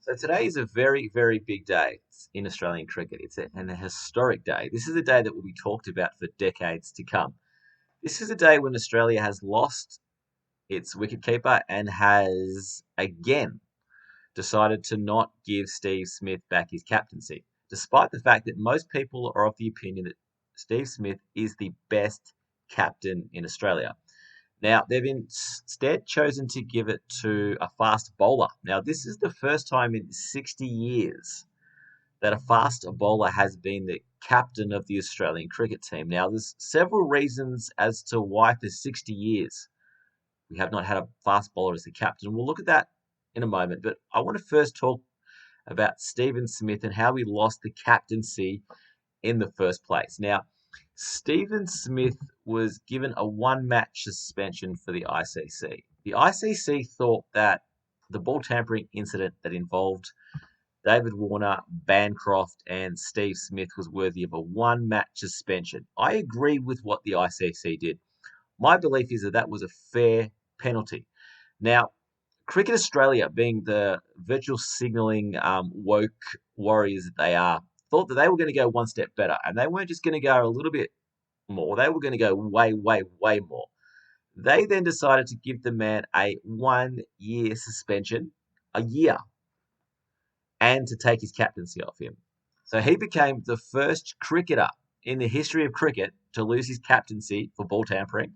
So today is a very, very big day in Australian cricket. It's a historic day. This is a day that will be talked about for decades to come. This is a day when Australia has lost its wicketkeeper and has again decided to not give Steve Smith back his captaincy, despite the fact that most people are of the opinion that Steve Smith is the best captain in Australia. Now, they've instead chosen to give it to a fast bowler. Now, this is the first time in 60 years that a fast bowler has been the captain of the Australian cricket team. Now, there's several reasons as to why for 60 years we have not had a fast bowler as the captain. We'll look at that in a moment, but I want to first talk about Stephen Smith and how he lost the captaincy in the first place. Now, Stephen Smith was given a one-match suspension for the ICC. The ICC thought that the ball tampering incident that involved David Warner, Bancroft, and Steve Smith was worthy of a one-match suspension. I agree with what the ICC did. My belief is that that was a fair penalty. Now, Cricket Australia, being the virtual signalling woke warriors that they are, thought that they were going to go one step better, and they weren't just going to go a little bit more. They were going to go way, way, way more. They then decided to give the man a 1 year suspension, a year, and to take his captaincy off him. So he became the first cricketer in the history of cricket to lose his captaincy for ball tampering.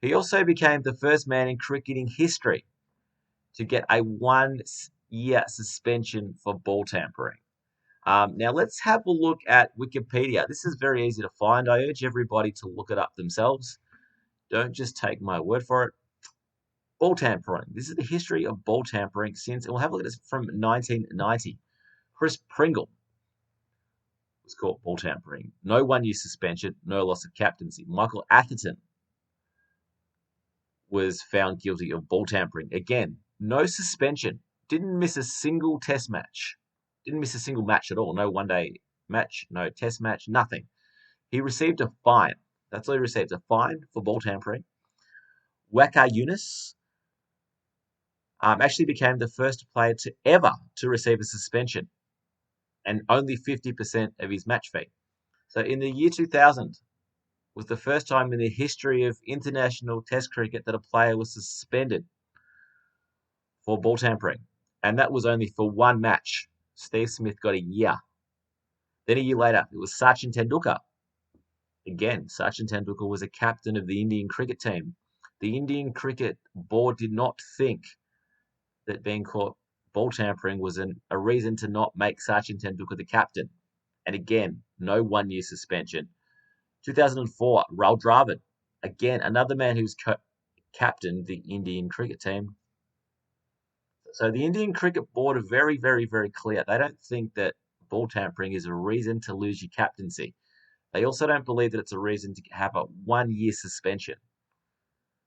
He also became the first man in cricketing history to get a 1 year suspension for ball tampering. Now, let's have a look at Wikipedia. This is very easy to find. I urge everybody to look it up themselves. Don't just take my word for it. Ball tampering. This is the history of ball tampering since, and we'll have a look at this from 1990. Chris Pringle was caught ball tampering. No 1 year suspension, no loss of captaincy. Michael Atherton was found guilty of ball tampering. Again, no suspension. Didn't miss a single test match. Didn't miss a single match at all. No one-day match, no test match, nothing. He received a fine. That's all he received, a fine for ball tampering. Waqar Younis actually became the first player to ever to receive a suspension and only 50% of his match fee. So in the year 2000 was the first time in the history of international test cricket that a player was suspended for ball tampering. And that was only for one match. Steve Smith got a year. Then a year later, it was Sachin Tendulkar. Again, Sachin Tendulkar was a captain of the Indian cricket team. The Indian Cricket Board did not think that being caught ball tampering was a reason to not make Sachin Tendulkar the captain. And again, no 1 year suspension. 2004, Rahul Dravid. Again, another man who's captained the Indian cricket team. So the Indian Cricket Board are very, very, very clear. They don't think that ball tampering is a reason to lose your captaincy. They also don't believe that it's a reason to have a 1 year suspension.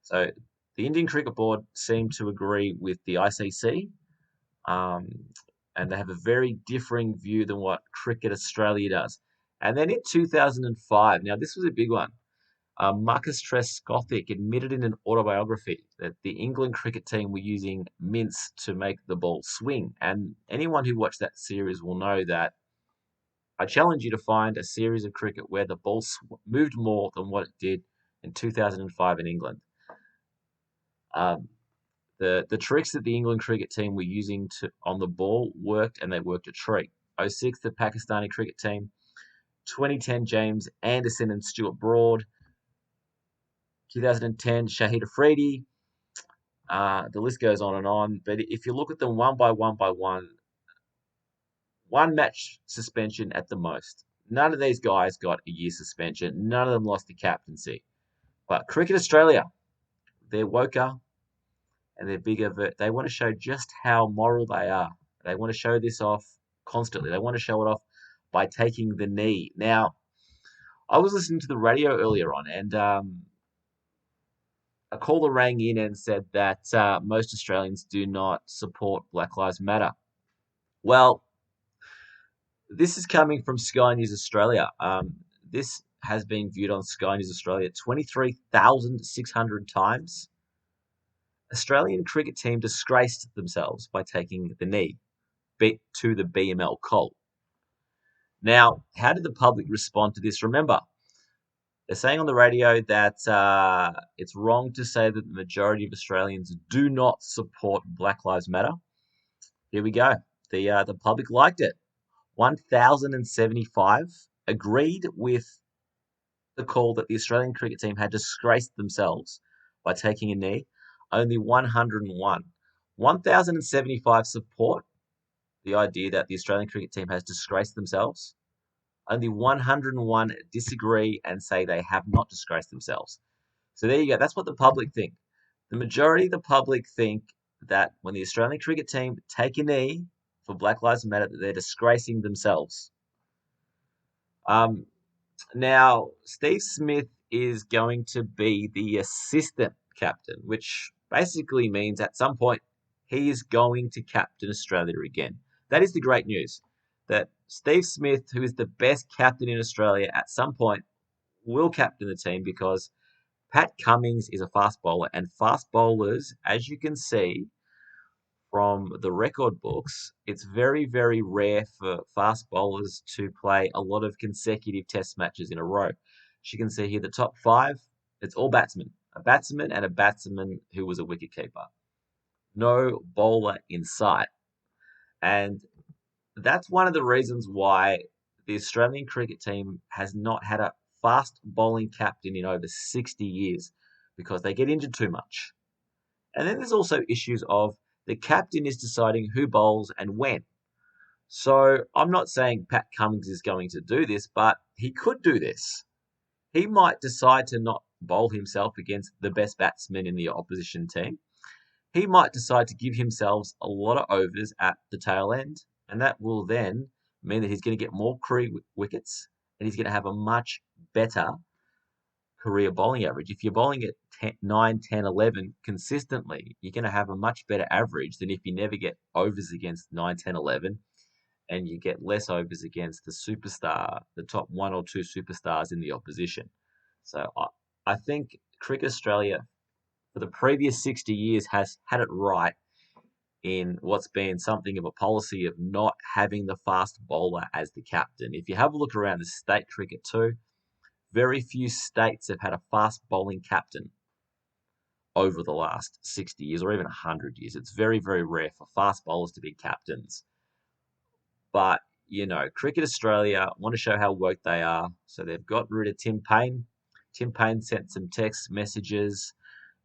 So the Indian Cricket Board seem to agree with the ICC, and they have a very differing view than what Cricket Australia does. And then in 2005, now this was a big one. Marcus Trescothick admitted in an autobiography that the England cricket team were using mints to make the ball swing. And anyone who watched that series will know that I challenge you to find a series of cricket where the ball moved more than what it did in 2005 in England. The tricks that the England cricket team were using on the ball worked, and they worked a treat. '06, the Pakistani cricket team. 2010, James Anderson and Stuart Broad. 2010, Shahid Afridi. The list goes on and on. But if you look at them one by one, one match suspension at the most. None of these guys got a year suspension. None of them lost the captaincy. But Cricket Australia, they're woker and they're bigger. They want to show just how moral they are. They want to show this off constantly. They want to show it off by taking the knee. Now, I was listening to the radio earlier on, and a caller rang in and said that most Australians do not support Black Lives Matter. Well, this is coming from Sky News Australia. This has been viewed on Sky News Australia 23,600 times. Australian cricket team disgraced themselves by taking the knee. to the BML cult. Now, how did the public respond to this? Remember, they're saying on the radio that it's wrong to say that the majority of Australians do not support Black Lives Matter. Here we go. The public liked it. 1,075 agreed with the call that the Australian cricket team had disgraced themselves by taking a knee. Only 101. 1,075 support the idea that the Australian cricket team has disgraced themselves. Only 101 disagree and say they have not disgraced themselves. So there you go. That's what the public think. The majority of the public think that when the Australian cricket team take a knee for Black Lives Matter, that they're disgracing themselves. Now, Steve Smith is going to be the assistant captain, which basically means at some point he is going to captain Australia again. That is the great news, that Steve Smith, who is the best captain in Australia, at some point will captain the team, because Pat Cummins is a fast bowler, and fast bowlers, as you can see from the record books, it's very, very rare for fast bowlers to play a lot of consecutive test matches in a row. As you can see here, the top 5, it's all batsmen. A batsman and a batsman who was a wicketkeeper. No bowler in sight. And that's one of the reasons why the Australian cricket team has not had a fast bowling captain in over 60 years, because they get injured too much. And then there's also issues of the captain is deciding who bowls and when. So I'm not saying Pat Cummins is going to do this, but he could do this. He might decide to not bowl himself against the best batsman in the opposition team. He might decide to give himself a lot of overs at the tail end, and that will then mean that he's going to get more career wickets, and he's going to have a much better career bowling average. If you're bowling at 9, 10, 11 consistently, you're going to have a much better average than if you never get overs against 9, 10, 11, and you get less overs against the superstar, the top 1 or 2 superstars in the opposition. So I think Cricket Australia, for the previous 60 years, has had it right in what's been something of a policy of not having the fast bowler as the captain. If you have a look around the state cricket too, very few states have had a fast bowling captain over the last 60 years or even 100 years. It's very, very rare for fast bowlers to be captains. But, Cricket Australia want to show how woke they are. So they've got rid of Tim Paine. Tim Paine sent some text messages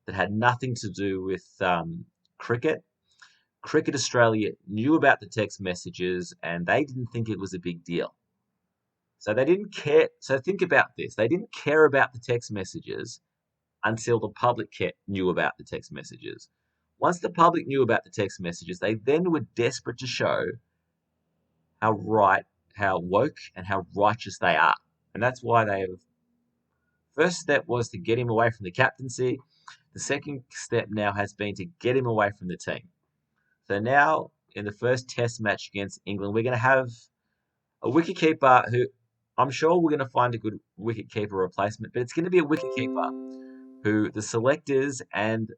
that had nothing to do with cricket. Cricket Australia knew about the text messages and they didn't think it was a big deal. So they didn't care. So think about this. They didn't care about the text messages until the public knew about the text messages. Once the public knew about the text messages, they then were desperate to show how right, how woke, and how righteous they are. And that's why first step was to get him away from the captaincy. The second step now has been to get him away from the team. So now, in the first test match against England, we're going to have a wicketkeeper who I'm sure we're going to find a good wicketkeeper replacement, but it's going to be a wicketkeeper who the selectors and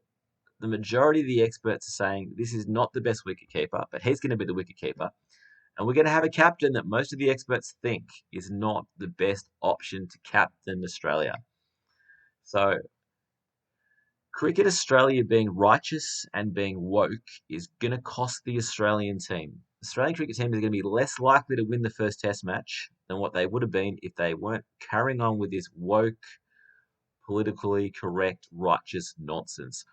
the majority of the experts are saying this is not the best wicketkeeper, but he's going to be the wicketkeeper. And we're going to have a captain that most of the experts think is not the best option to captain Australia. So Cricket Australia being righteous and being woke is going to cost the Australian team. The Australian cricket team is going to be less likely to win the first test match than what they would have been if they weren't carrying on with this woke, politically correct, righteous nonsense.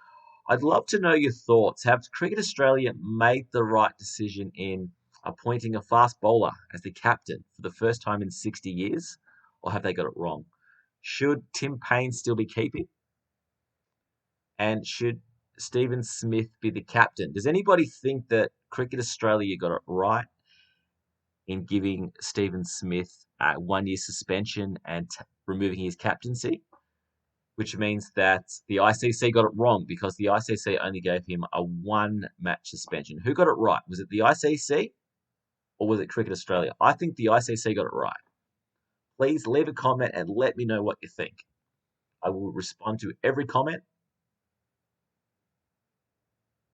I'd love to know your thoughts. Have Cricket Australia made the right decision in appointing a fast bowler as the captain for the first time in 60 years, or have they got it wrong? Should Tim Paine still be keeping? And should Stephen Smith be the captain? Does anybody think that Cricket Australia got it right in giving Stephen Smith a 1-year suspension and removing his captaincy? Which means that the ICC got it wrong because the ICC only gave him a 1-match suspension. Who got it right? Was it the ICC or was it Cricket Australia? I think the ICC got it right. Please leave a comment and let me know what you think. I will respond to every comment.